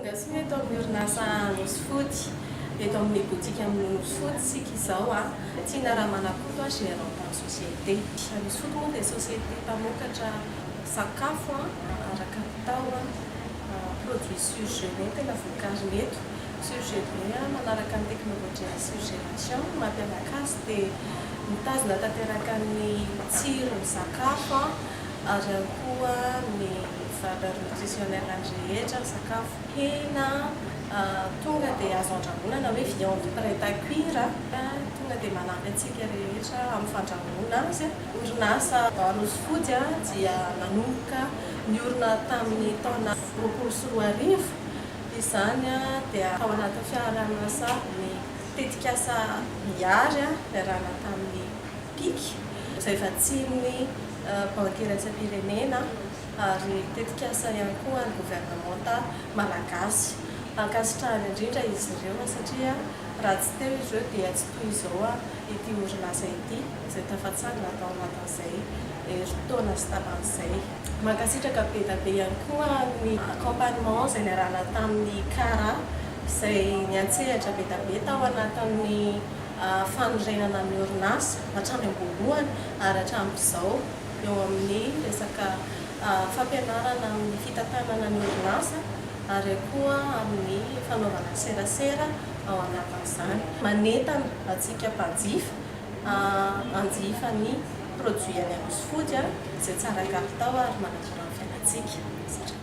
Miasia eto amin'ny orinasa nosy foty, eto amin'ny botika amin'ny nosy foty sika izao tiana raha manakotro gérante en société. Nosy foty moa dia société mpamokatra sakafo araka tao produit surgelé tena voankazo eto. Surgelé manaraka ny teknôlôjia surgélation mampiavaka azy dia mitazona tanteraka ny tsiron'ny sakafo ary koa ny valeur nutritionnelle rehetra ny sakafo. Hena tonga dia azo andrahoina na hoe viande prête à cuire tonga dia manampy antsika rehetra amin'ny fandrahoana azy. Orinasa nosy foty dia nanomboka niorina tamin'ny taona 2014. Izany dia ao anaty fiaraha-miasa ny tetikasa miary niarahana tamin'ny PIC izay vatsian'ny banque iraisam-pirenena ary tetikasa ihany koa ny gouvernemanta malagasy. Ankasitrahany indrindra izy ireo satria raha tsy teo izy ireo dia tsy toy izao ity orinasa ity izay tafatsangana tao anatin'izay taona sy taman'izay. Mankasitraka be dia be ihany koa ny accompagnement izay niarahana tamin'ny CARA izay niantsehatra be dia be tao anatin'ny fanorenana ny orinasa hatramin'ny amboloany ary hatramin'izao eo amin'ny resaka fampianarana amin'ny fitantanana ny orinasa ary koa amin'ny fanaovana serasera ao anatin'izany. Manentana antsika mpanjifa hanjifa ny produit any nosy foty izay tsara kalitao ary manatsara ny fiainantsika.